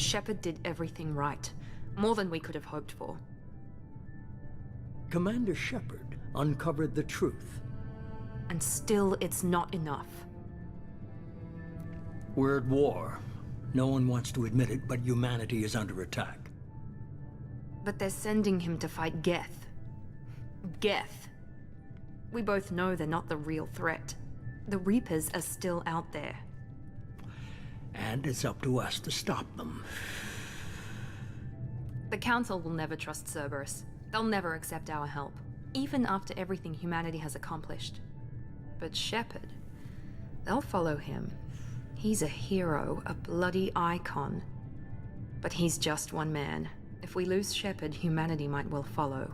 Shepard did everything right. More than we could have hoped for. Commander Shepard uncovered the truth. And still, it's not enough. We're at war. No one wants to admit it, but humanity is under attack. But they're sending him to fight Geth. Geth. We both know they're not the real threat. The Reapers are still out there. And it's up to us to stop them. The Council will never trust Cerberus. They'll never accept our help, even after everything humanity has accomplished. But Shepard, they'll follow him. He's a hero, a bloody icon. But he's just one man. If we lose Shepard, humanity might well follow.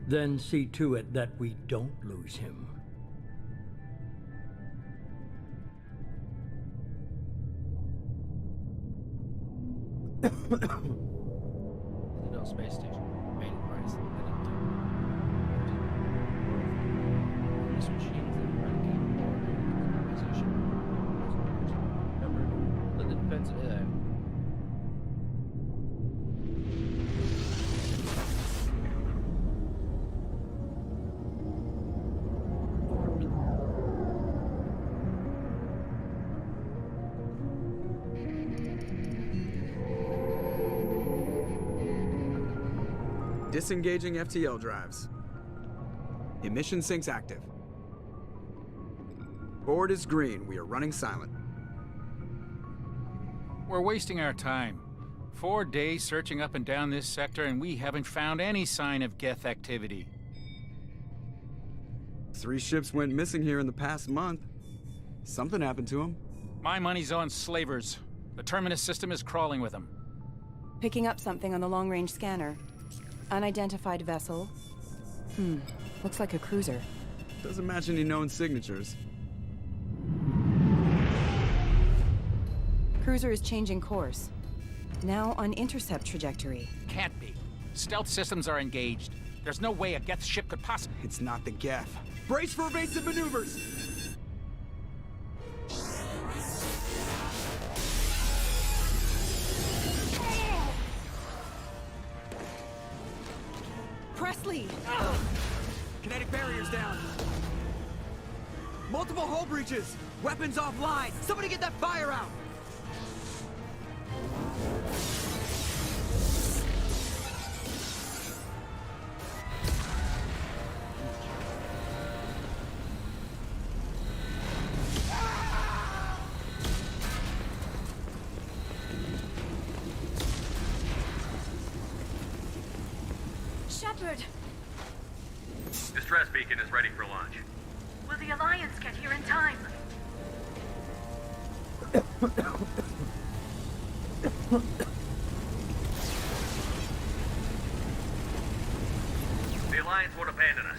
Then see to it that we don't lose him. No space station. Main price. These machines that eradicate war organization. Remember the defensive. Disengaging FTL drives. Emission sinks active. Board is green. We are running silent. We're wasting our time. 4 days searching up and down this sector, and we haven't found any sign of Geth activity. 3 ships went missing here in the past month. Something happened to them. My money's on slavers. The Terminus system is crawling with them. Picking up something on the long-range scanner. Unidentified vessel. Looks like a cruiser. Doesn't match any known signatures. Cruiser is changing course. Now on intercept trajectory. Can't be. Stealth systems are engaged. There's no way a Geth ship could possibly... It's not the Geth. Brace for evasive maneuvers! Presley! Kinetic barriers down. Multiple hull breaches. Weapons offline. Somebody get that fire out. Shepard! Distress beacon is ready for launch. Will the Alliance get here in time? The Alliance won't abandon us.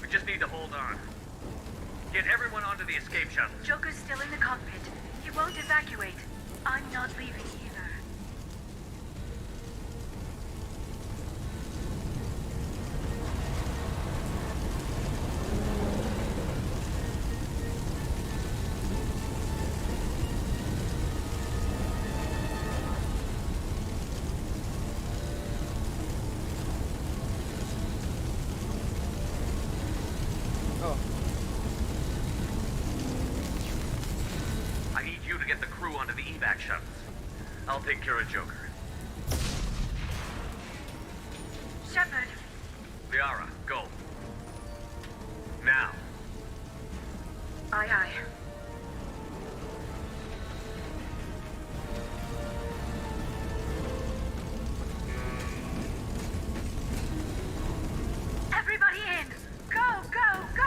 We just need to hold on. Get everyone onto the escape shuttle. Joker's still in the cockpit. He won't evacuate. I'm not leaving either. I need you to get the crew onto the evac shuttles. I'll take care of Joker. Shepard! Liara, go. Now. Aye, aye. Everybody in! Go, go, go!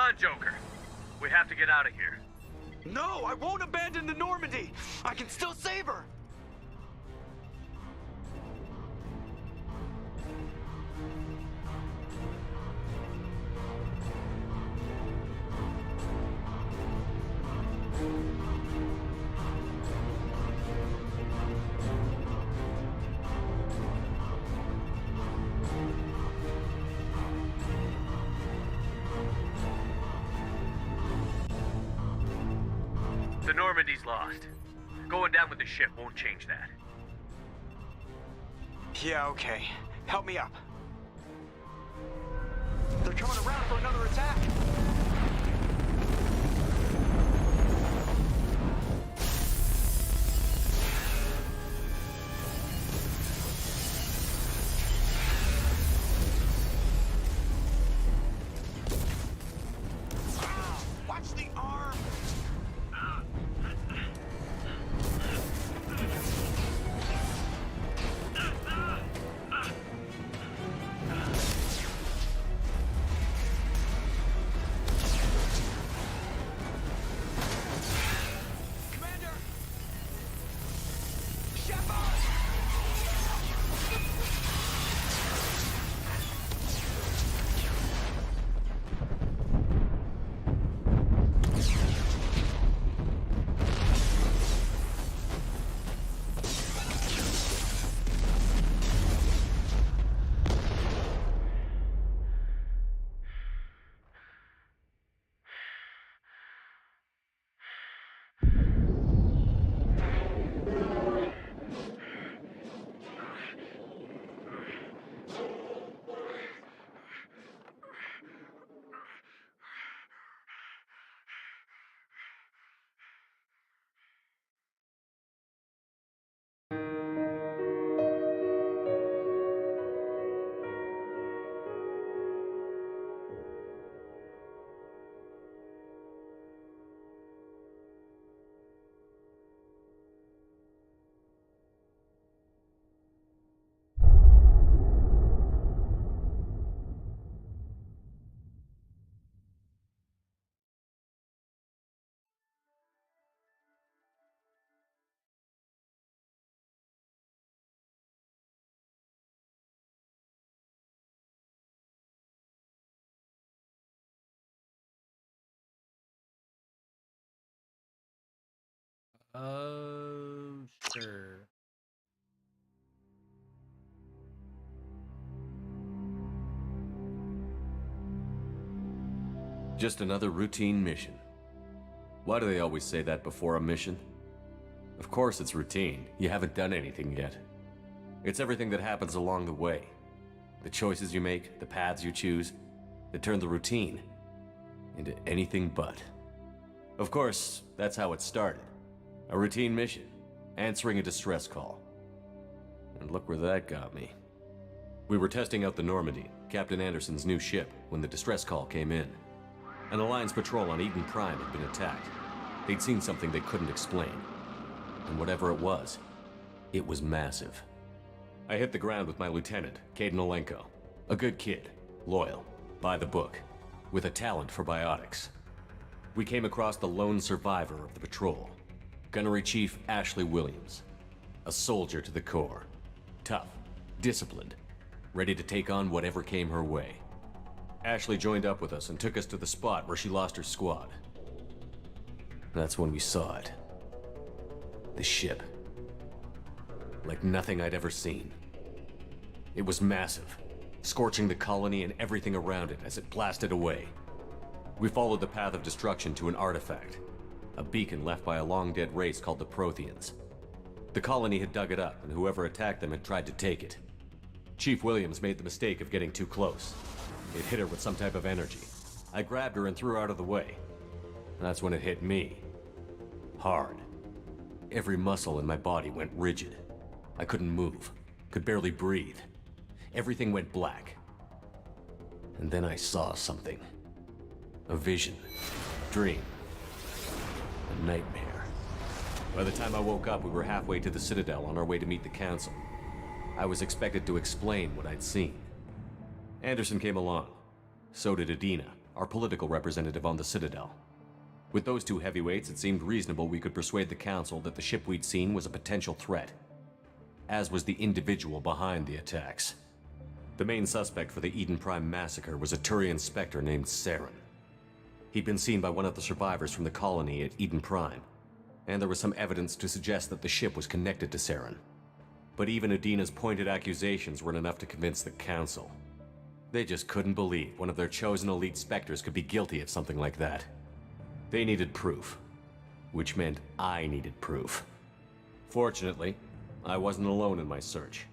on, Joker. We have to get out of here. No, I won't abandon the Normandy. I can still save her. The Normandy's lost. Going down with the ship won't change that. Yeah, okay. Help me up. They're coming around for another attack. Watch the arm. Commander! Shepard! Sure. Just another routine mission. Why do they always say that before a mission? Of course it's routine. You haven't done anything yet. It's everything that happens along the way. The choices you make, the paths you choose, that turn the routine into anything but. Of course, that's how it started. A routine mission, answering a distress call. And look where that got me. We were testing out the Normandy, Captain Anderson's new ship, when the distress call came in. An Alliance patrol on Eden Prime had been attacked. They'd seen something they couldn't explain. And whatever it was massive. I hit the ground with my lieutenant, Kaidan Olenko. A good kid, loyal, by the book, with a talent for biotics. We came across the lone survivor of the patrol, Gunnery Chief Ashley Williams. A soldier to the core. Tough, disciplined, ready to take on whatever came her way. Ashley joined up with us and took us to the spot where she lost her squad. That's when we saw it. The ship. Like nothing I'd ever seen. It was massive, scorching the colony and everything around it as it blasted away. We followed the path of destruction to an artifact, a beacon left by a long-dead race called the Protheans. The colony had dug it up, and whoever attacked them had tried to take it. Chief Williams made the mistake of getting too close. It hit her with some type of energy. I grabbed her and threw her out of the way. And that's when it hit me. Hard. Every muscle in my body went rigid. I couldn't move, could barely breathe. Everything went black. And then I saw something. A vision. Dream. A nightmare. By the time I woke up, we were halfway to the Citadel on our way to meet the Council. I was expected to explain what I'd seen. Anderson came along. So did Adina, our political representative on the Citadel. With those two heavyweights, it seemed reasonable we could persuade the Council that the ship we'd seen was a potential threat, as was the individual behind the attacks. The main suspect for the Eden Prime massacre was a Turian Spectre named Saren. He'd been seen by one of the survivors from the colony at Eden Prime, and there was some evidence to suggest that the ship was connected to Saren. But even Udina's pointed accusations weren't enough to convince the Council. They just couldn't believe one of their chosen elite Spectres could be guilty of something like that. They needed proof, which meant I needed proof. Fortunately, I wasn't alone in my search.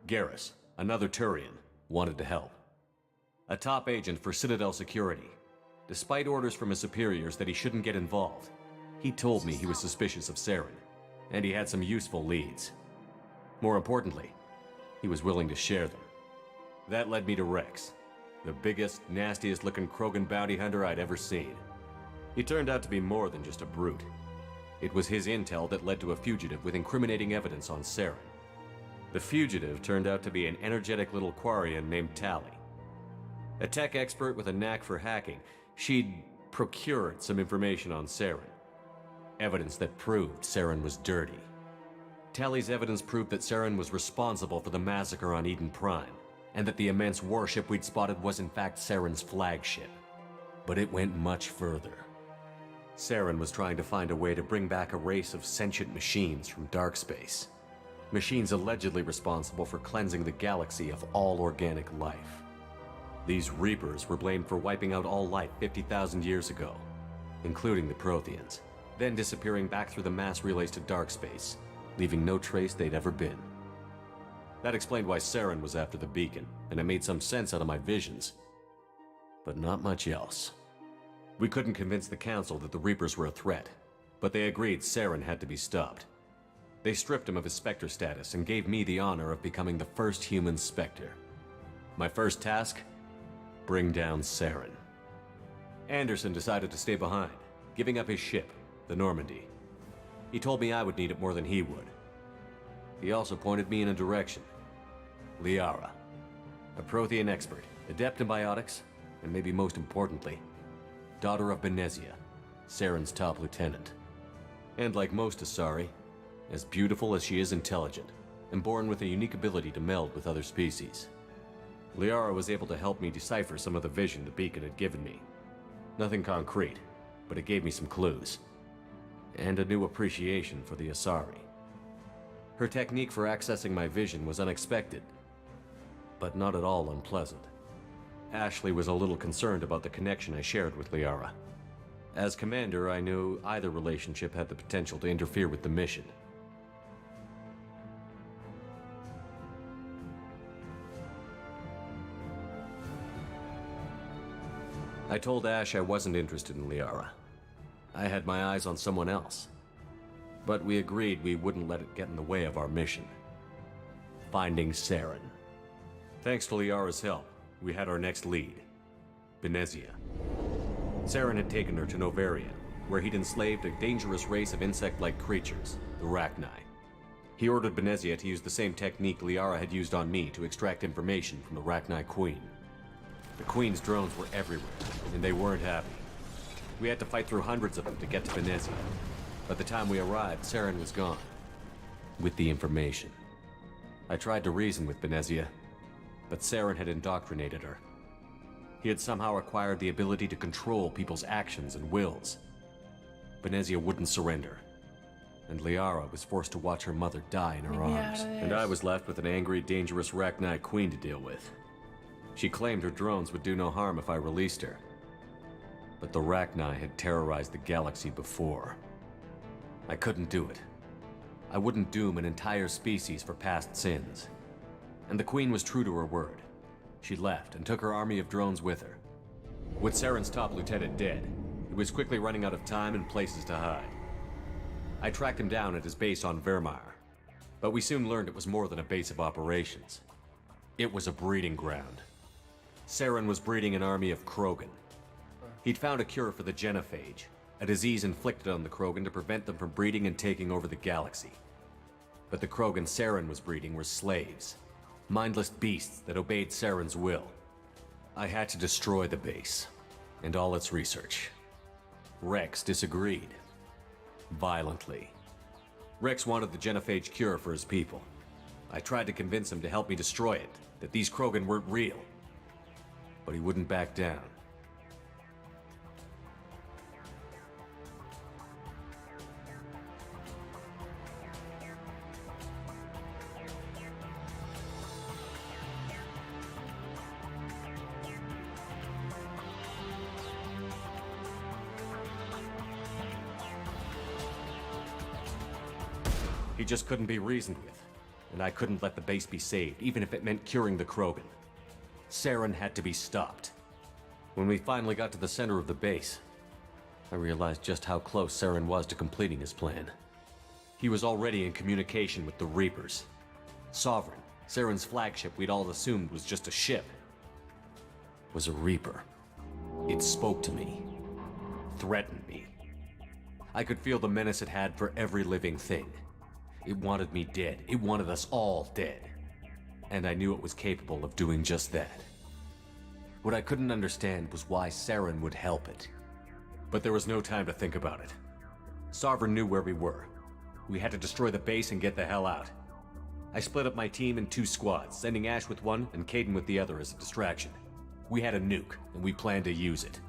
Garrus, another Turian, wanted to help. A top agent for Citadel Security. Despite orders from his superiors that he shouldn't get involved, he told me he was suspicious of Saren, and he had some useful leads. More importantly, he was willing to share them. That led me to Rex, the biggest, nastiest looking Krogan bounty hunter I'd ever seen. He turned out to be more than just a brute. It was his intel that led to a fugitive with incriminating evidence on Saren. The fugitive turned out to be an energetic little Quarian named Tali. A tech expert with a knack for hacking, she'd procured some information on Saren. Evidence that proved Saren was dirty. Tali's evidence proved that Saren was responsible for the massacre on Eden Prime, and that the immense warship we'd spotted was in fact Saren's flagship. But it went much further. Saren was trying to find a way to bring back a race of sentient machines from dark space. Machines allegedly responsible for cleansing the galaxy of all organic life. These Reapers were blamed for wiping out all life 50,000 years ago, including the Protheans, then disappearing back through the mass relays to dark space, leaving no trace they'd ever been. That explained why Saren was after the beacon, and it made some sense out of my visions. But not much else. We couldn't convince the Council that the Reapers were a threat, but they agreed Saren had to be stopped. They stripped him of his Spectre status and gave me the honor of becoming the first human Spectre. My first task? Bring down Saren. Anderson decided to stay behind, giving up his ship, the Normandy. He told me I would need it more than he would. He also pointed me in a direction. Liara, a Prothean expert, adept in biotics, and maybe most importantly, daughter of Benezia, Saren's top lieutenant. And like most Asari, as beautiful as she is intelligent, and born with a unique ability to meld with other species. Liara was able to help me decipher some of the vision the beacon had given me. Nothing concrete, but it gave me some clues. And a new appreciation for the Asari. Her technique for accessing my vision was unexpected, but not at all unpleasant. Ashley was a little concerned about the connection I shared with Liara. As commander, I knew either relationship had the potential to interfere with the mission. I told Ash I wasn't interested in Liara. I had my eyes on someone else. But we agreed we wouldn't let it get in the way of our mission. Finding Saren. Thanks to Liara's help, we had our next lead. Benezia. Saren had taken her to Noveria, where he'd enslaved a dangerous race of insect-like creatures, the Rachni. He ordered Benezia to use the same technique Liara had used on me to extract information from the Rachni Queen. The Queen's drones were everywhere, and they weren't happy. We had to fight through hundreds of them to get to Benezia. By the time we arrived, Saren was gone. With the information. I tried to reason with Benezia, but Saren had indoctrinated her. He had somehow acquired the ability to control people's actions and wills. Benezia wouldn't surrender, and Liara was forced to watch her mother die in her arms. And I was left with an angry, dangerous Rachni Queen to deal with. She claimed her drones would do no harm if I released her. But the Rachni had terrorized the galaxy before. I couldn't do it. I wouldn't doom an entire species for past sins. And the Queen was true to her word. She left and took her army of drones with her. With Saren's top lieutenant dead, he was quickly running out of time and places to hide. I tracked him down at his base on Vermeer, but we soon learned it was more than a base of operations. It was a breeding ground. Saren was breeding an army of Krogan. He'd found a cure for the genophage, a disease inflicted on the Krogan to prevent them from breeding and taking over the galaxy. But the Krogan Saren was breeding were slaves, mindless beasts that obeyed Saren's will. I had to destroy the base, and all its research. Rex disagreed. Violently. Rex wanted the genophage cure for his people. I tried to convince him to help me destroy it, that these Krogan weren't real. But he wouldn't back down. He just couldn't be reasoned with, and I couldn't let the base be saved, even if it meant curing the Krogan. Saren had to be stopped. When we finally got to the center of the base, I realized just how close Saren was to completing his plan. He was already in communication with the Reapers. Sovereign, Saren's flagship we'd all assumed was just a ship, was a Reaper. It spoke to me, threatened me. I could feel the menace it had for every living thing. It wanted me dead. It wanted us all dead. And I knew it was capable of doing just that. What I couldn't understand was why Saren would help it. But there was no time to think about it. Sovereign knew where we were. We had to destroy the base and get the hell out. I split up my team in 2 squads, sending Ash with one and Kaidan with the other as a distraction. We had a nuke, and we planned to use it.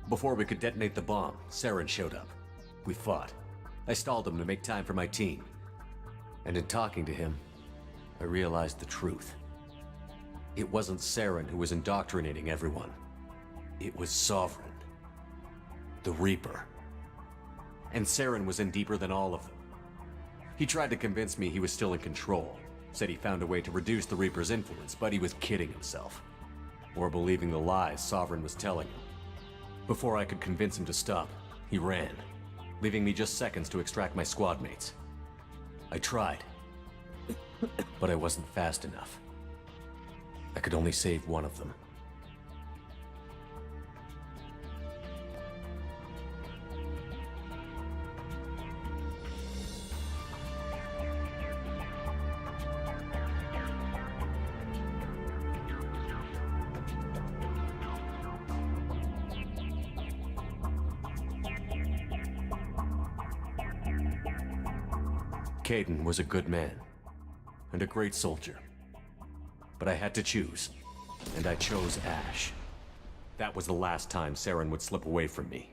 Before we could detonate the bomb, Saren showed up. We fought. I stalled him to make time for my team. And in talking to him, I realized the truth. It wasn't Saren who was indoctrinating everyone. It was Sovereign. The Reaper. And Saren was in deeper than all of them. He tried to convince me he was still in control. Said he found a way to reduce the Reaper's influence, but he was kidding himself. Or believing the lies Sovereign was telling him. Before I could convince him to stop, he ran, leaving me just seconds to extract my squad mates. I tried, but I wasn't fast enough. I could only save one of them. Kaidan was a good man, and a great soldier. But I had to choose, and I chose Ash. That was the last time Saren would slip away from me.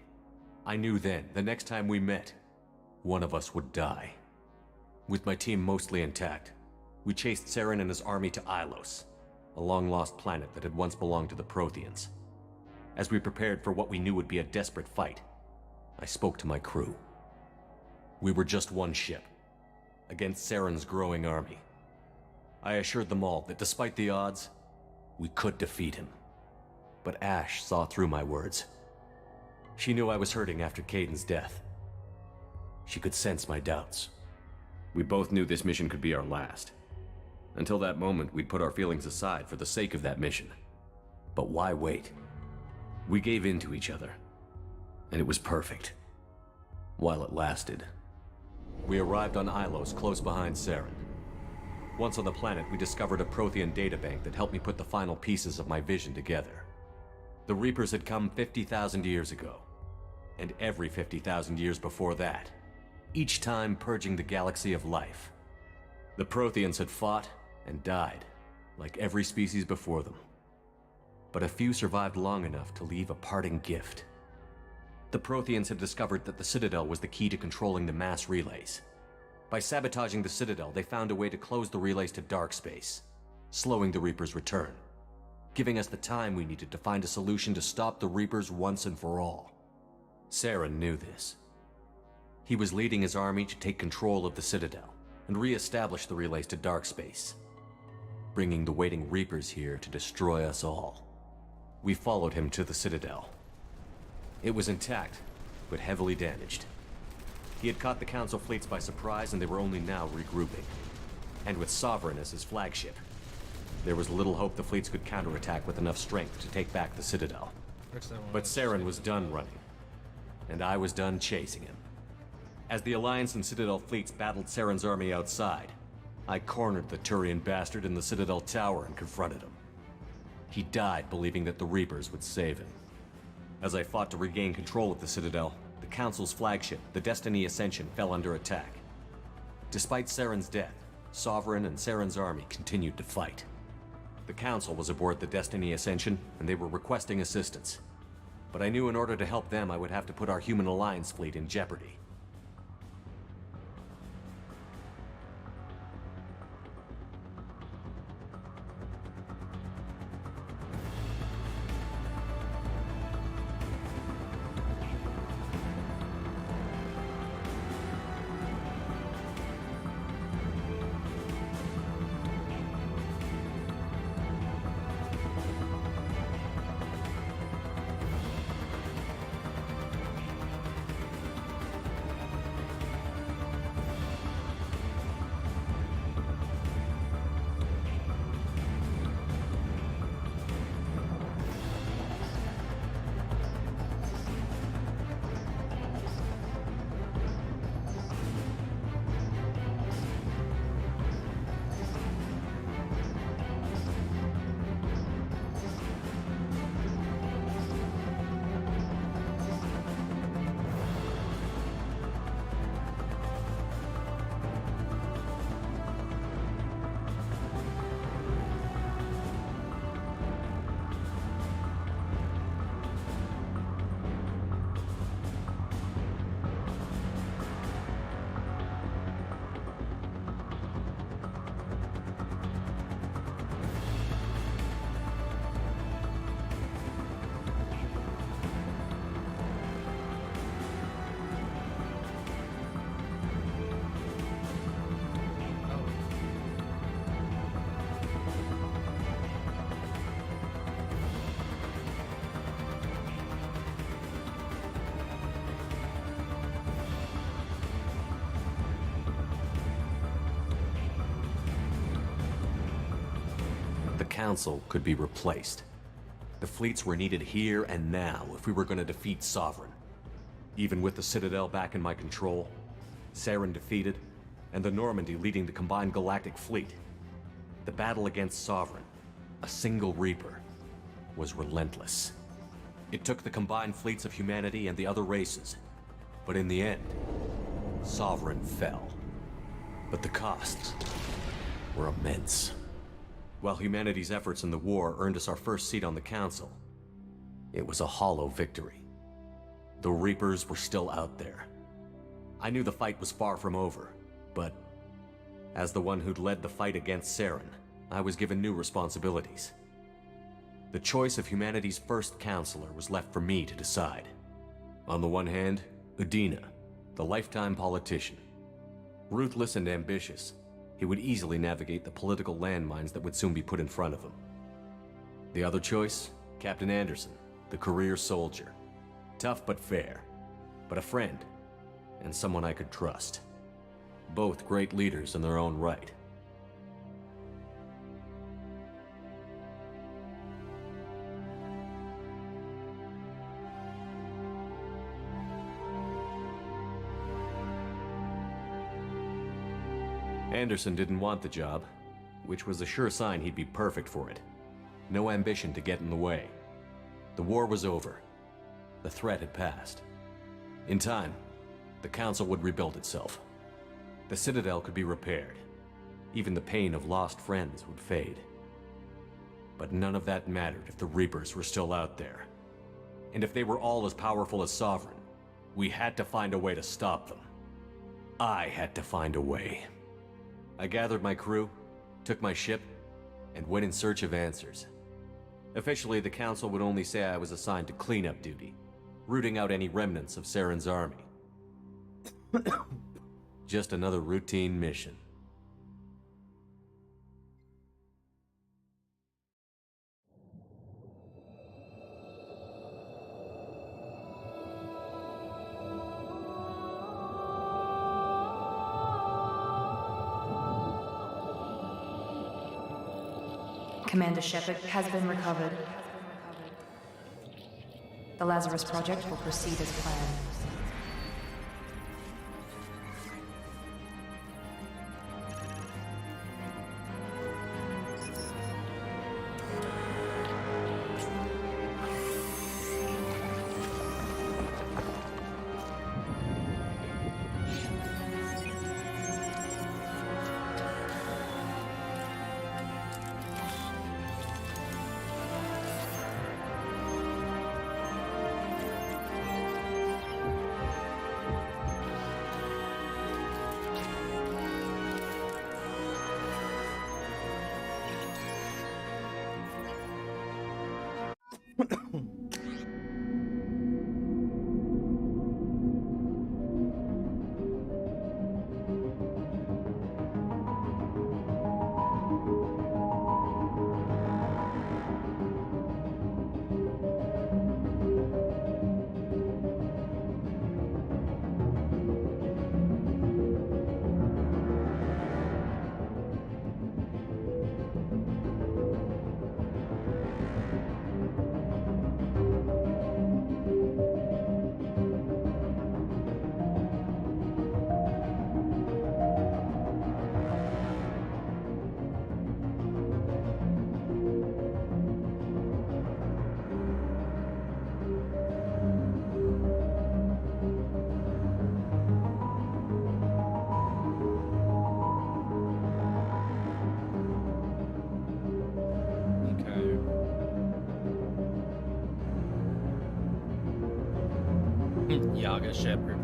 I knew then, the next time we met, one of us would die. With my team mostly intact, we chased Saren and his army to Ilos, a long-lost planet that had once belonged to the Protheans. As we prepared for what we knew would be a desperate fight, I spoke to my crew. We were just one ship, against Saren's growing army. I assured them all that despite the odds, we could defeat him. But Ash saw through my words. She knew I was hurting after Kaidan's death. She could sense my doubts. We both knew this mission could be our last. Until that moment, we'd put our feelings aside for the sake of that mission. But why wait? We gave in to each other, and it was perfect. While it lasted. We arrived on Ilos, close behind Saren. Once on the planet, we discovered a Prothean databank that helped me put the final pieces of my vision together. The Reapers had come 50,000 years ago, and every 50,000 years before that, each time purging the galaxy of life. The Protheans had fought and died, like every species before them. But a few survived long enough to leave a parting gift. The Protheans had discovered that the Citadel was the key to controlling the mass relays. By sabotaging the Citadel, they found a way to close the relays to dark space, slowing the Reapers' return, giving us the time we needed to find a solution to stop the Reapers once and for all. Saren knew this. He was leading his army to take control of the Citadel and re-establish the relays to dark space, bringing the waiting Reapers here to destroy us all. We followed him to the Citadel. It was intact, but heavily damaged. He had caught the Council fleets by surprise, and they were only now regrouping. And with Sovereign as his flagship, there was little hope the fleets could counterattack with enough strength to take back the Citadel. But Saren was done running, and I was done chasing him. As the Alliance and Citadel fleets battled Saren's army outside, I cornered the Turian bastard in the Citadel tower and confronted him. He died believing that the Reapers would save him. As I fought to regain control of the Citadel, the Council's flagship, the Destiny Ascension, fell under attack. Despite Saren's death, Sovereign and Saren's army continued to fight. The Council was aboard the Destiny Ascension, and they were requesting assistance. But I knew in order to help them, I would have to put our Human Alliance fleet in jeopardy. The Council could be replaced. The fleets were needed here and now if we were going to defeat Sovereign. Even with the Citadel back in my control, Saren defeated, and the Normandy leading the combined galactic fleet, the battle against Sovereign, a single Reaper, was relentless. It took the combined fleets of humanity and the other races, but in the end, Sovereign fell. But the costs were immense. While humanity's efforts in the war earned us our first seat on the Council, it was a hollow victory. The Reapers were still out there. I knew the fight was far from over, but as the one who'd led the fight against Saren, I was given new responsibilities. The choice of humanity's first counselor was left for me to decide. On the one hand, Udina, the lifetime politician. Ruthless and ambitious, he would easily navigate the political landmines that would soon be put in front of him. The other choice, Captain Anderson, the career soldier. Tough but fair, but a friend, and someone I could trust. Both great leaders in their own right. Anderson didn't want the job, which was a sure sign he'd be perfect for it. No ambition to get in the way. The war was over. The threat had passed. In time, the Council would rebuild itself. The Citadel could be repaired. Even the pain of lost friends would fade. But none of that mattered if the Reapers were still out there. And if they were all as powerful as Sovereign, we had to find a way to stop them. I had to find a way. I gathered my crew, took my ship, and went in search of answers. Officially, the Council would only say I was assigned to cleanup duty, rooting out any remnants of Saren's army. Just another routine mission. Commander Shepard has been recovered. The Lazarus Project will proceed as planned. Yaga Shepherd.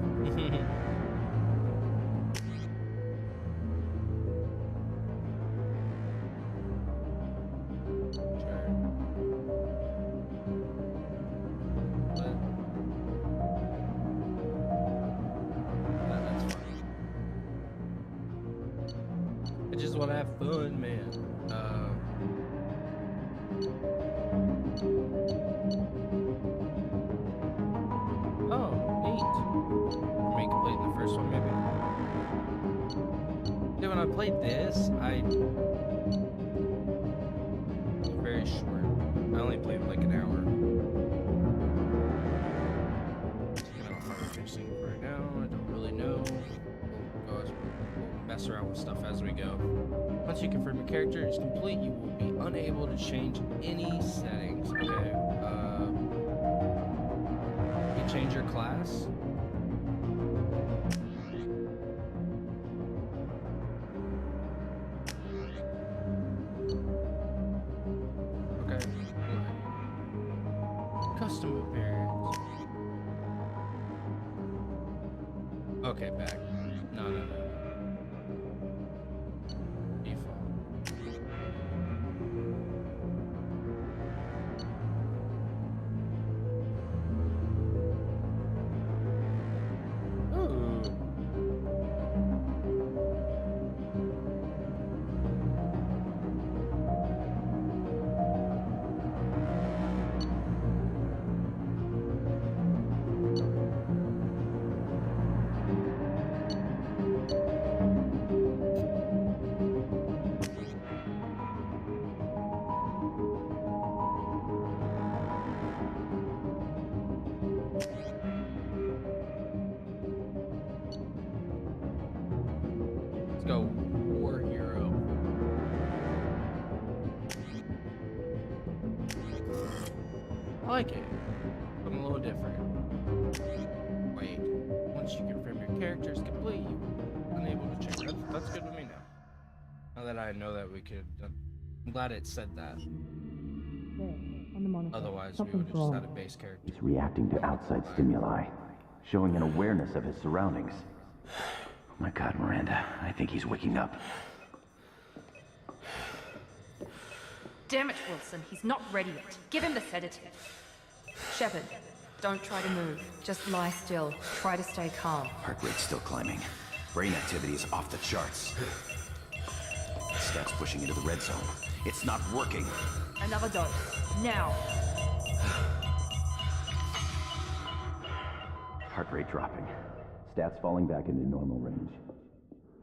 I just want to have fun, man. Oh, neat. For me completing the first one, maybe. Yeah, when I played this, it was very short. I only played like an hour. How far I'm missing right now, I don't really know. We'll mess around with stuff as we go. Once you confirm your character is complete, you will be unable to change any settings. Okay. You change your class. Okay. Custom appearance. Okay, back. No. Default. Ooh. Let's go War Hero. I like it. Something a little different. Wait. Once you confirm your character is complete, you are unable to change. That's good with me now. Now that I know that we could. I'm glad it said that. Otherwise, we would have just had a base character. He's reacting to outside stimuli, showing an awareness of his surroundings. Oh my God, Miranda, I think he's waking up. Damn it, Wilson. He's not ready yet. Give him the sedative. Shepard, don't try to move. Just lie still. Try to stay calm. Heart rate's still climbing. Brain activity is off the charts. Stats pushing into the red zone. It's not working. Another dose. Now. Heart rate dropping. Stats falling back into normal range.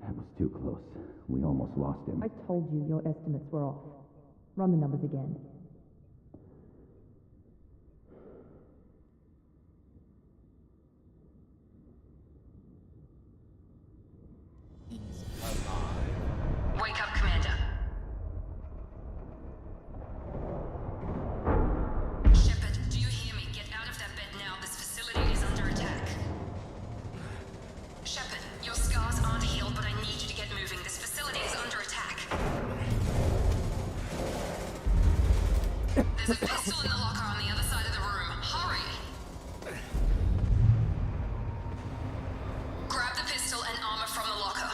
That was too close. We almost lost him. I told you your estimates were off. Run the numbers again. Wake up, Commander. Shepard, do you hear me? Get out of that bed now. This facility is under attack. Shepard, your scars aren't healed, but I need you to get moving. This facility is under attack. There's a pistol in the locker on the other side of the room. Hurry! Grab the pistol and armor from the locker.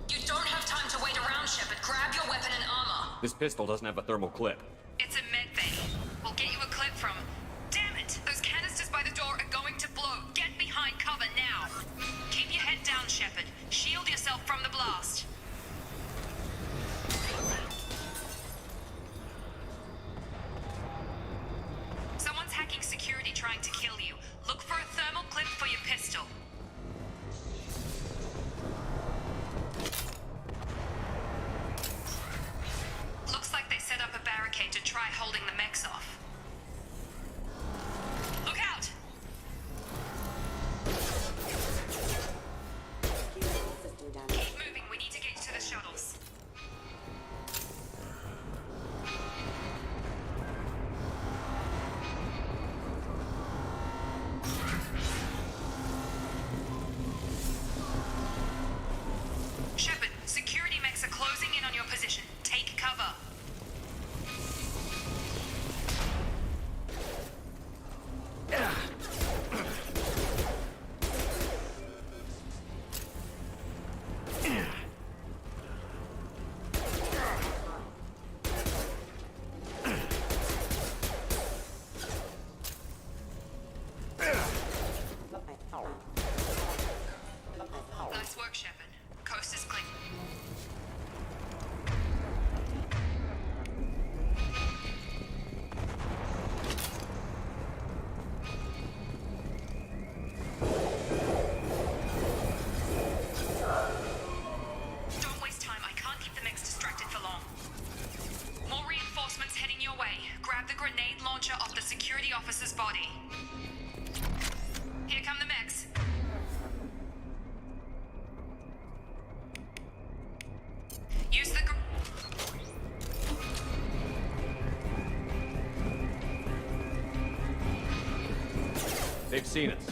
You don't have time to wait around, Shepard. Grab your weapon and armor. This pistol doesn't have a thermal clip. It's a med bay. We'll get you a clip from... Damn it! Those canisters by the door are going to blow. Get behind cover now. Keep your head down, Shepard. Shield yourself from the blast. Someone's hacking security trying to kill you. Look for a thermal clip for your pistol. Looks like they set up a barricade to try holding the mechs off. Look out! Keep moving, we need to grenade launcher off the security officer's body. Here come the mechs. Use the They've seen us.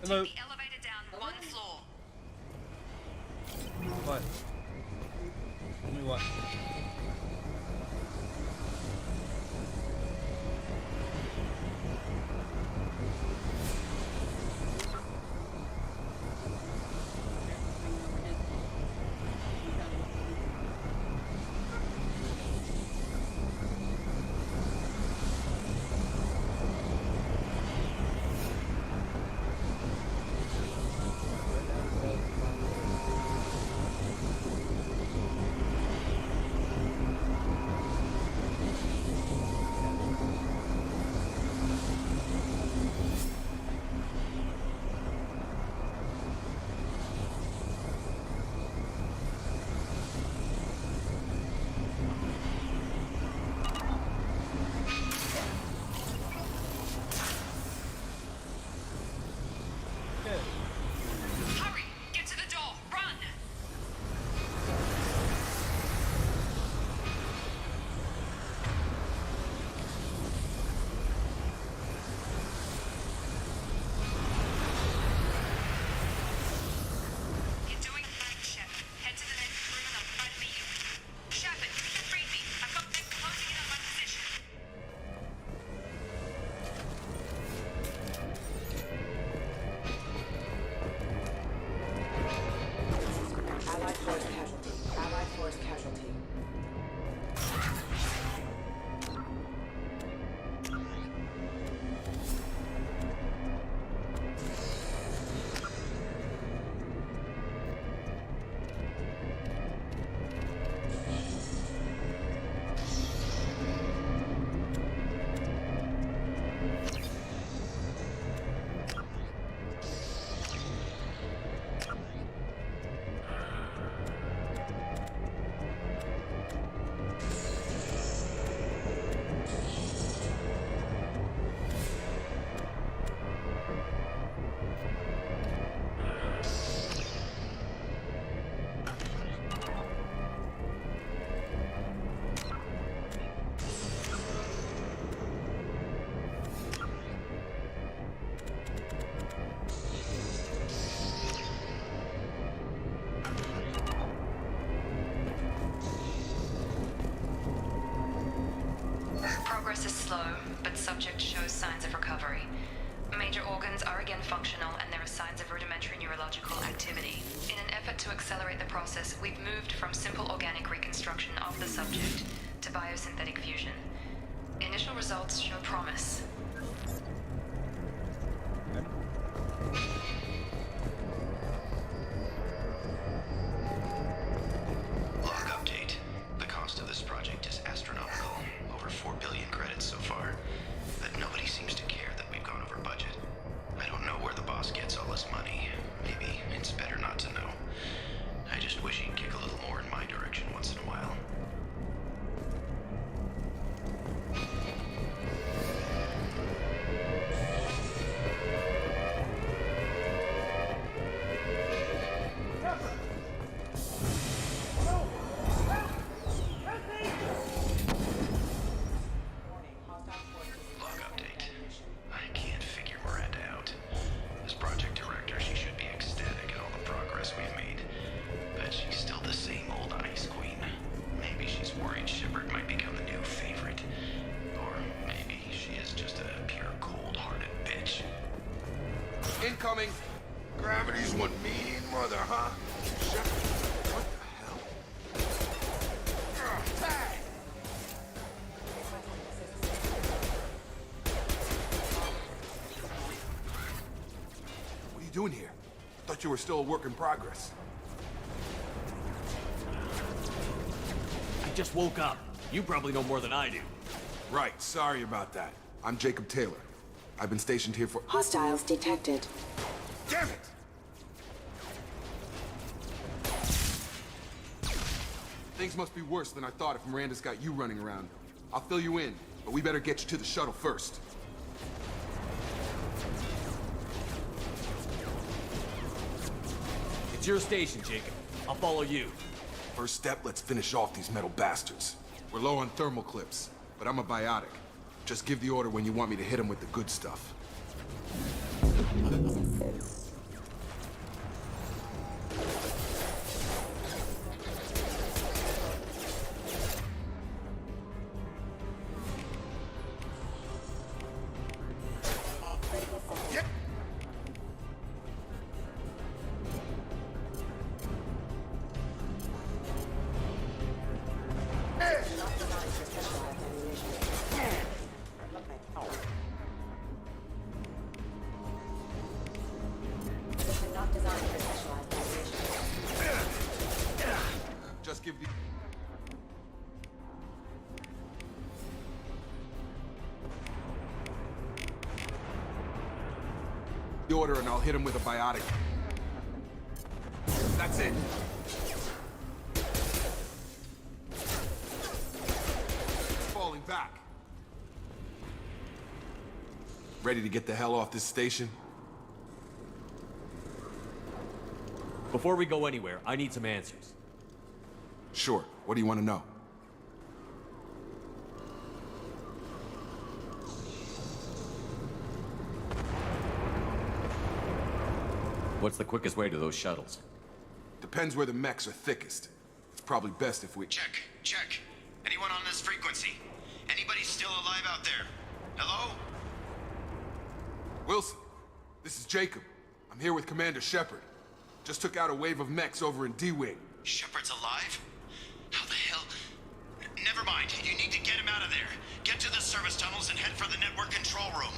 Hello. Take the elevator down one floor. What? Tell me what? Hurry! Get to the door! Run! You're doing fine, Shep. Head to the next room and I'll try to meet you. Shepard, read me. I've got mechs closing in on my position. Allied force casualty. Allied force casualty. Progress is slow, but subject shows signs of recovery. Major organs are again functional, and there are signs of rudimentary neurological activity. In an effort to accelerate the process, we've moved from simple organic reconstruction of the subject to biosynthetic fusion. Initial results show promise. Log update. The cost of this project is astronomical. Over 4 billion credits so far. But nobody seems to care that we've gone over budget. I don't know where the boss gets all this money. Maybe it's better not to know. I just wish he'd kick a little more in my direction once in a while. Log update. I can't figure Miranda out. As project director, she should be ecstatic at all the progress we've made. But she's still the same old ice queen. Maybe she's worried Shepard might become the new favorite. Or maybe she is just a pure cold-hearted bitch. Incoming! Gravity's one mean mother, huh? What the hell? Tag! What are you doing here? I thought you were still a work in progress. I just woke up. You probably know more than I do. Right, sorry about that. I'm Jacob Taylor. I've been stationed here for— Hostiles detected. Damn it! Things must be worse than I thought if Miranda's got you running around. I'll fill you in, but we better get you to the shuttle first. It's your station, Jacob. I'll follow you. First step, let's finish off these metal bastards. We're low on thermal clips, but I'm a biotic. Just give the order when you want me to hit them with the good stuff. Just give the order and I'll hit him with a biotic. That's it. Falling back. Ready to get the hell off this station? Before we go anywhere, I need some answers. Sure. What do you want to know? What's the quickest way to those shuttles? Depends where the mechs are thickest. It's probably best if we... Check. Anyone on this frequency? Anybody still alive out there? Hello? Wilson, this is Jacob. I'm here with Commander Shepard. Just took out a wave of mechs over in D-Wing. Shepard's alive? How the hell? Never mind. You need to get him out of there. Get to the service tunnels and head for the network control room.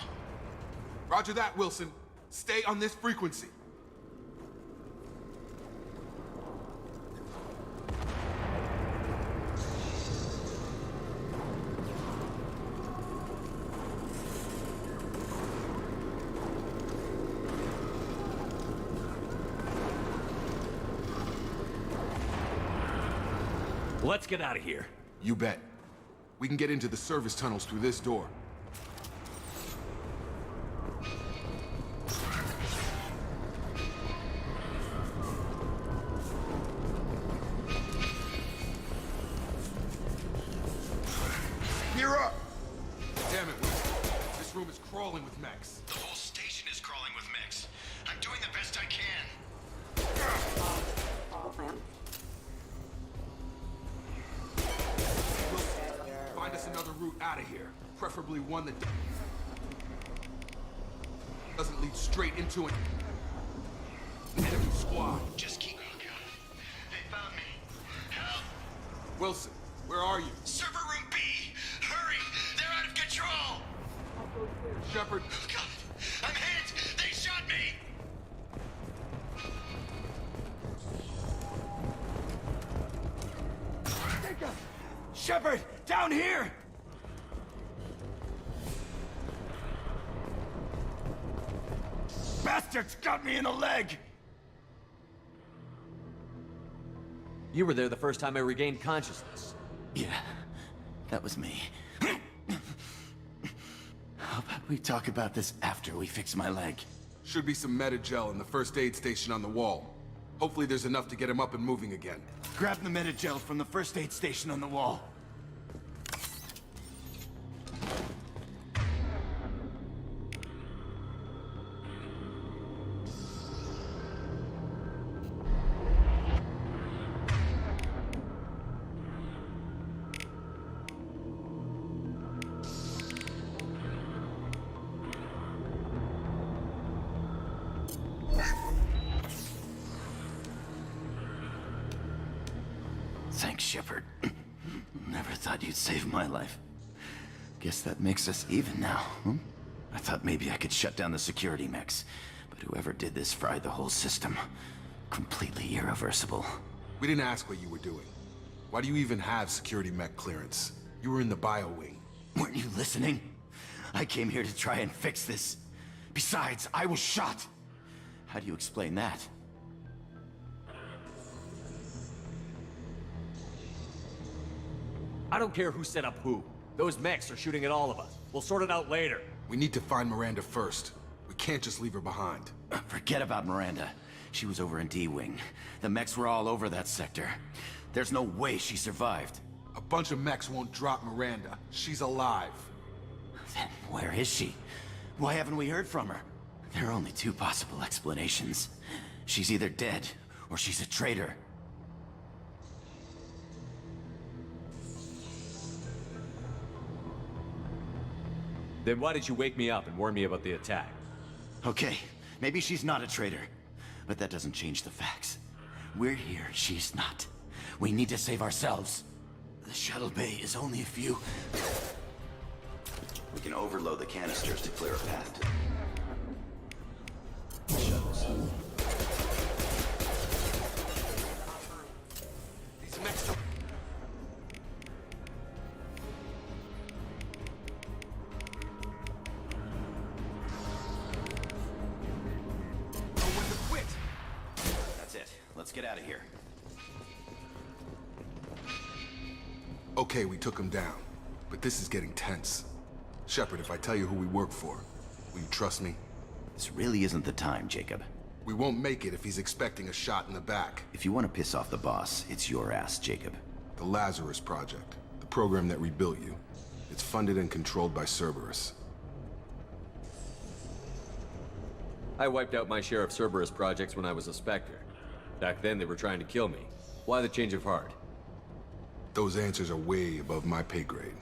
Roger that, Wilson. Stay on this frequency. Let's get out of here. You bet. We can get into the service tunnels through this door. Gear up! Damn it, Wilson. This room is crawling with mechs. The whole station is crawling with mechs. I'm doing the best I can. Find us another route out of here. Preferably one that doesn't lead straight into an enemy squad. Just keep... Oh, God. They found me. Help! Wilson, where are you? Server room B! Hurry! They're out of control! Shepard. Oh, God! I'm hit! They shot me! Shepard, down here! Bastards got me in the leg! You were there the first time I regained consciousness. Yeah, that was me. How about we talk about this after we fix my leg? Should be some Metagel in the first aid station on the wall. Hopefully there's enough to get him up and moving again. Grab the Metagel from the first aid station on the wall. Thanks, Shepard. Never thought you'd save my life. Guess that makes us even now, huh? I thought maybe I could shut down the security mechs, but whoever did this fried the whole system. Completely irreversible. We didn't ask what you were doing. Why do you even have security mech clearance? You were in the bio wing. Weren't you listening? I came here to try and fix this. Besides, I was shot. How do you explain that? I don't care who set up who. Those mechs are shooting at all of us. We'll sort it out later. We need to find Miranda first. We can't just leave her behind. Forget about Miranda. She was over in D-Wing. The mechs were all over that sector. There's no way she survived. A bunch of mechs won't drop Miranda. She's alive. Then where is she? Why haven't we heard from her? There are only two possible explanations. She's either dead, or she's a traitor. Then why did you wake me up and warn me about the attack? Okay, maybe she's not a traitor. But that doesn't change the facts. We're here, she's not. We need to save ourselves. The shuttle bay is only a few... We can overload the canisters to clear a path to the shuttles. These mechs don't... know when to quit. That's it. Let's get out of here. Okay, we took him down. But this is getting tense. Shepard, if I tell you who we work for, will you trust me? This really isn't the time, Jacob. We won't make it if he's expecting a shot in the back. If you want to piss off the boss, it's your ass, Jacob. The Lazarus Project, the program that rebuilt you. It's funded and controlled by Cerberus. I wiped out my share of Cerberus projects when I was a Spectre. Back then, they were trying to kill me. Why the change of heart? Those answers are way above my pay grade.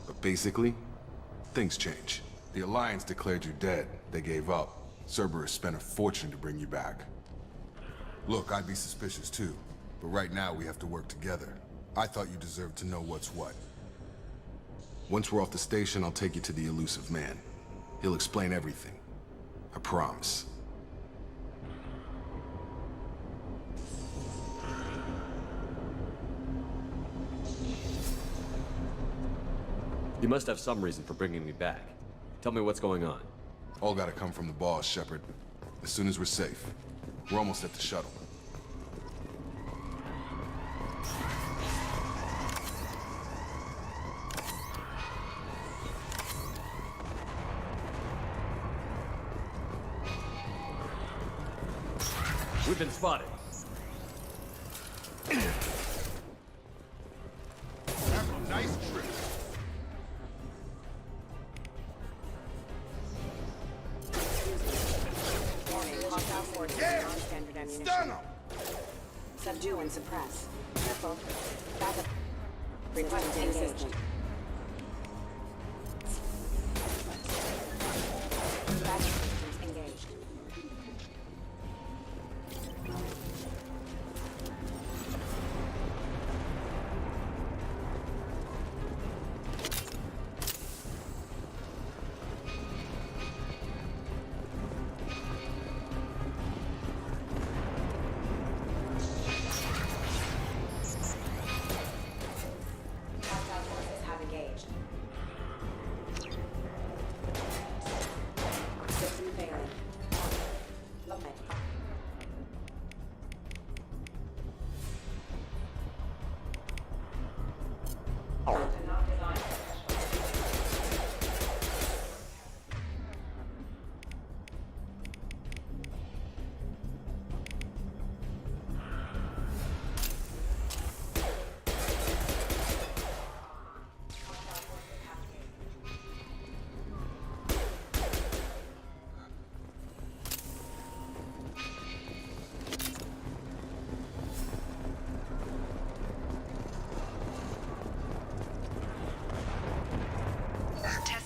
But basically, things change. The Alliance declared you dead. They gave up. Cerberus spent a fortune to bring you back. Look, I'd be suspicious too. But right now, we have to work together. I thought you deserved to know what's what. Once we're off the station, I'll take you to the Elusive Man. He'll explain everything. I promise. You must have some reason for bringing me back. Tell me what's going on. All gotta come from the boss, Shepard. As soon as we're safe. We're almost at the shuttle. We've been spotted. Have a nice trip. Stun them! Subdue and suppress. Careful. Backup. Requesting assistance. Backup systems engaged.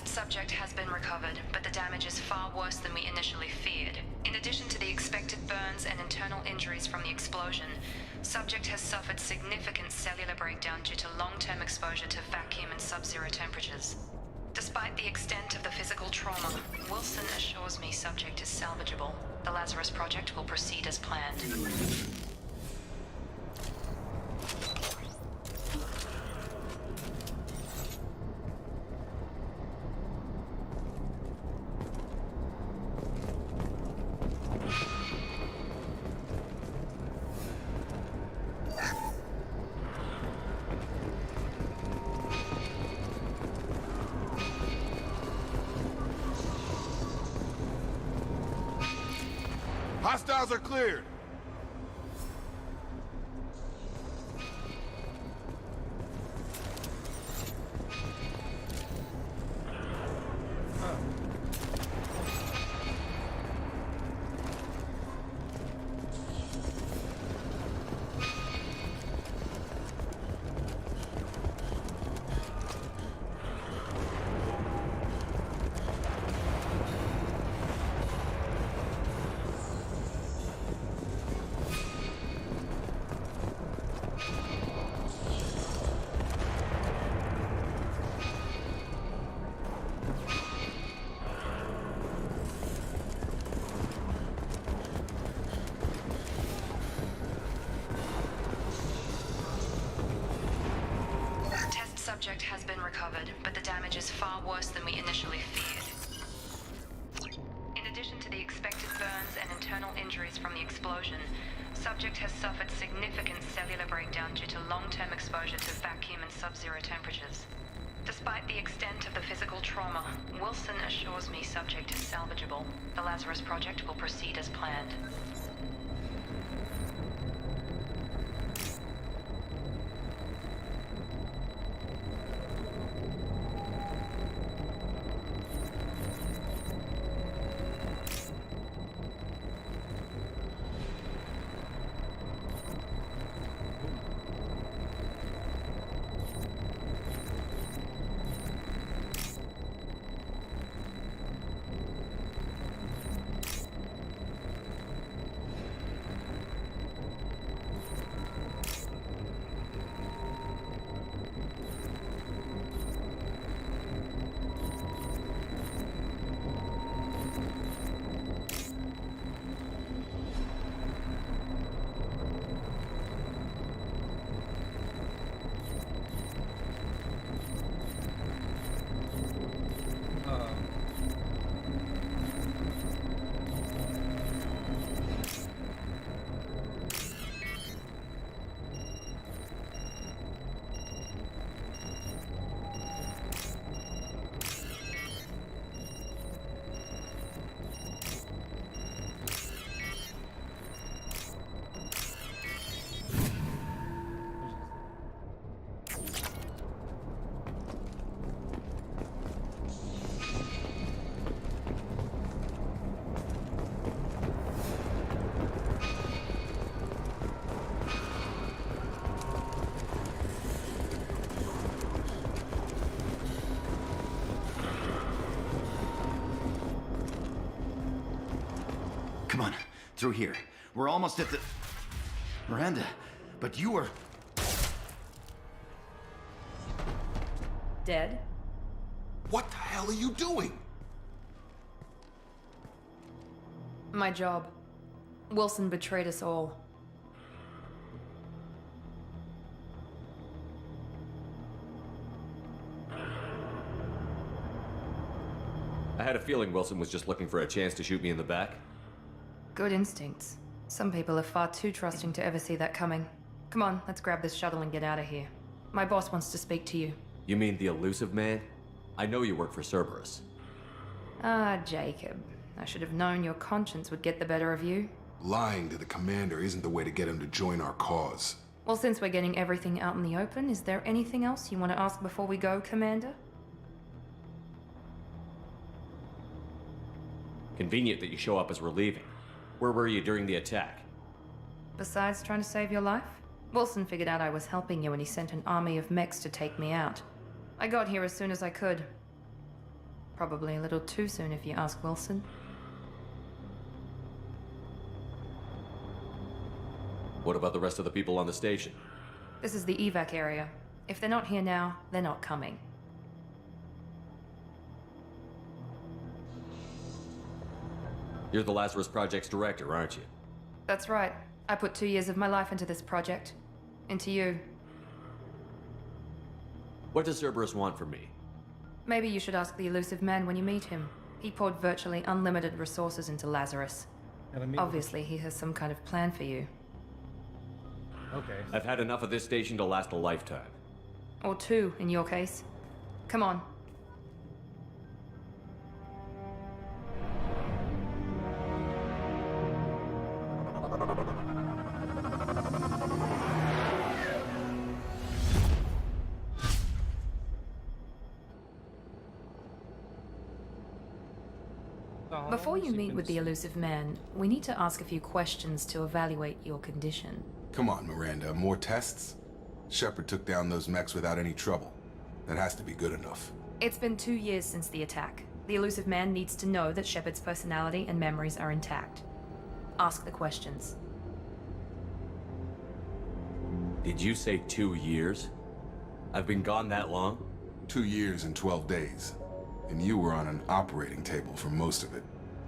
Subject has been recovered, but the damage is far worse than we initially feared. In addition to the expected burns and internal injuries from the explosion, subject has suffered significant cellular breakdown due to long-term exposure to vacuum and sub-zero temperatures. Despite the extent of the physical trauma, Wilson assures me subject is salvageable. The Lazarus Project will proceed as planned. Hostiles are cleared. Subject has been recovered, but the damage is far worse than we initially feared. In addition to the expected burns and internal injuries from the explosion, subject has suffered significant cellular breakdown due to long-term exposure to vacuum and sub-zero temperatures. Despite the extent of the physical trauma, Wilson assures me subject is salvageable. The Lazarus Project will proceed as planned. Come on, through here. We're almost at the... Miranda, but you were... Dead? What the hell are you doing? My job. Wilson betrayed us all. I had a feeling Wilson was just looking for a chance to shoot me in the back. Good instincts. Some people are far too trusting to ever see that coming. Come on, let's grab this shuttle and get out of here. My boss wants to speak to you. You mean the elusive man? I know you work for Cerberus. Ah, Jacob. I should have known your conscience would get the better of you. Lying to the commander isn't the way to get him to join our cause. Well, since we're getting everything out in the open, is there anything else you want to ask before we go, Commander? Convenient that you show up as we're leaving. Where were you during the attack? Besides trying to save your life? Wilson figured out I was helping you when he sent an army of mechs to take me out. I got here as soon as I could. Probably a little too soon if you ask Wilson. What about the rest of the people on the station? This is the evac area. If they're not here now, they're not coming. You're the Lazarus Project's director, aren't you? That's right. I put 2 years of my life into this project. Into you. What does Cerberus want from me? Maybe you should ask the elusive man when you meet him. He poured virtually unlimited resources into Lazarus. Obviously, he has some kind of plan for you. Okay. I've had enough of this station to last a lifetime. Or 2, in your case. Come on. how Before long you has he meet been with the asleep? elusive man, we need to ask a few questions to evaluate your condition. Come on, Miranda, more tests? Shepard took down those mechs without any trouble. That has to be good enough. It's been 2 years since the attack. The elusive man needs to know that Shepard's personality and memories are intact. Ask the questions. Did you say 2 years? I've been gone that long? 2 years and 12 days. And you were on an operating table for most of it.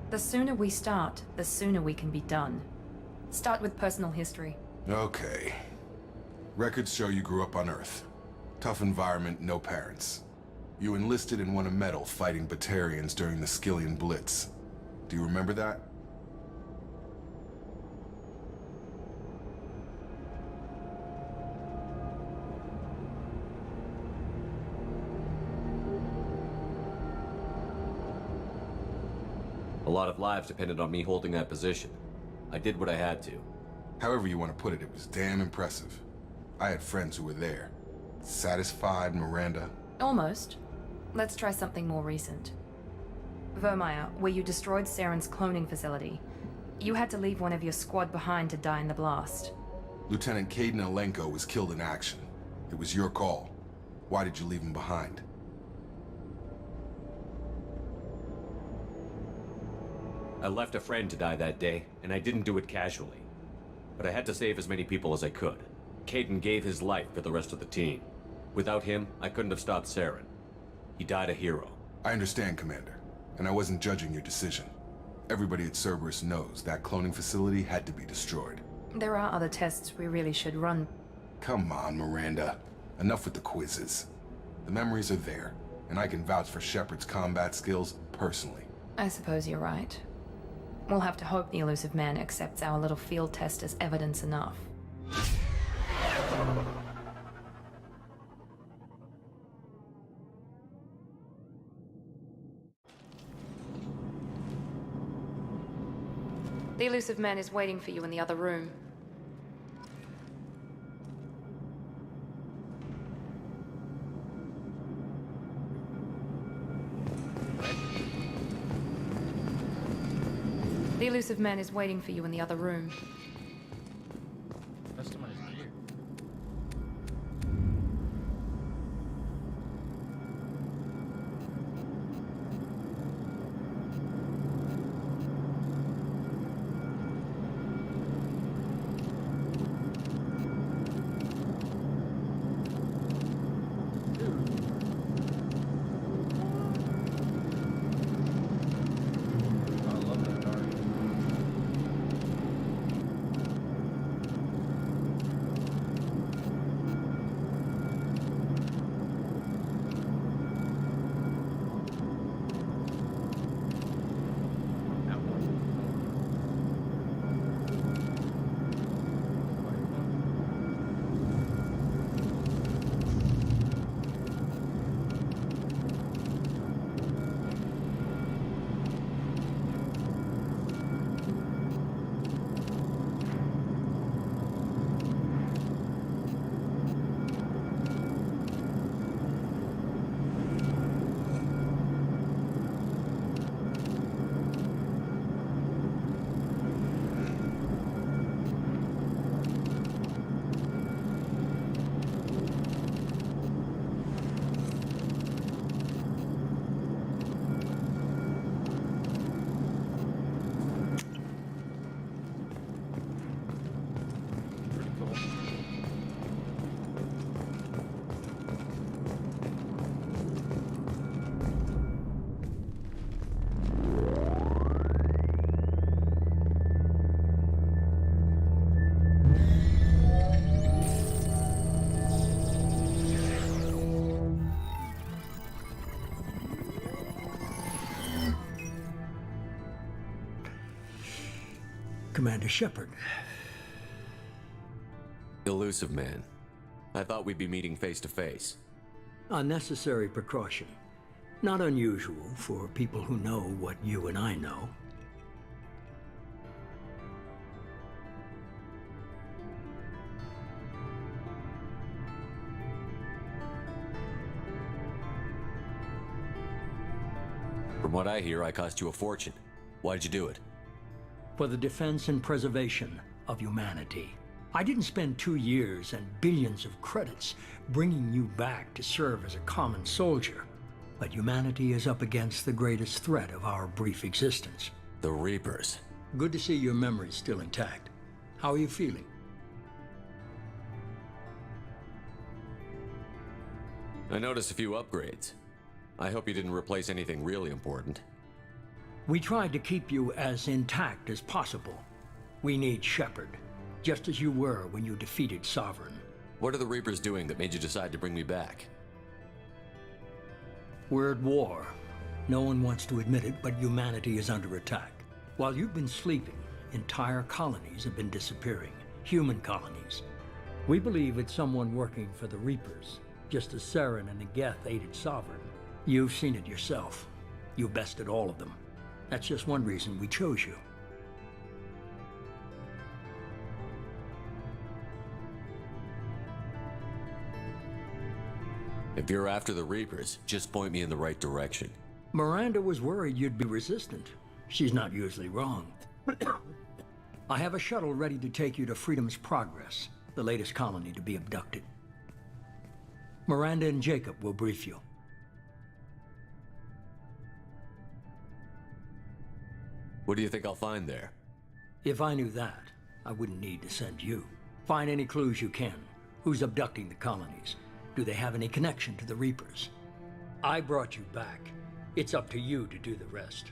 The sooner we start, the sooner we can be done. Start with personal history. Okay. Records show you grew up on Earth. Tough environment, no parents. You enlisted and won a medal fighting Batarians during the Skillian Blitz. Do you remember that? A lot of lives depended on me holding that position. I did what I had to. However you want to put it, it was damn impressive. I had friends who were there. Satisfied, Miranda? Almost. Let's try something more recent. Vermeer, where you destroyed Saren's cloning facility. You had to leave one of your squad behind to die in the blast. Lieutenant Caden Alenko was killed in action. It was your call. Why did you leave him behind? I left a friend to die that day, and I didn't do it casually. But I had to save as many people as I could. Caden gave his life for the rest of the team. Without him, I couldn't have stopped Saren. He died a hero. I understand, Commander, and I wasn't judging your decision. Everybody at Cerberus knows that cloning facility had to be destroyed. There are other tests we really should run. Come on, Miranda. Enough with the quizzes. The memories are there, and I can vouch for Shepard's combat skills personally. I suppose you're right. We'll have to hope the elusive man accepts our little field test as evidence enough. The elusive man is waiting for you in the other room. The elusive man is waiting for you in the other room. Customize gear. I love that car. Pretty cool. Commander Shepard. Elusive man. I thought we'd be meeting face to face. A necessary precaution. Not unusual for people who know what you and I know. From what I hear, I cost you a fortune. Why'd you do it? For the defense and preservation of humanity. I didn't spend 2 years and billions of credits bringing you back to serve as a common soldier. But humanity is up against the greatest threat of our brief existence. The Reapers. Good to see your memory's still intact. How are you feeling? I noticed a few upgrades. I hope you didn't replace anything really important. We tried to keep you as intact as possible. We need Shepard, just as you were when you defeated Sovereign. What are the Reapers doing that made you decide to bring me back? We're at war. No one wants to admit it, but humanity is under attack. While you've been sleeping, entire colonies have been disappearing. Human colonies. We believe it's someone working for the Reapers, just as Saren and Negeth aided Sovereign. You've seen it yourself. You bested all of them. That's just one reason we chose you. If you're after the Reapers, just point me in the right direction. Miranda was worried you'd be resistant. She's not usually wrong. I have a shuttle ready to take you to Freedom's Progress, the latest colony to be abducted. Miranda and Jacob will brief you. What do you think I'll find there? If I knew that, I wouldn't need to send you. Find any clues you can. Who's abducting the colonies? Do they have any connection to the Reapers? I brought you back. It's up to you to do the rest.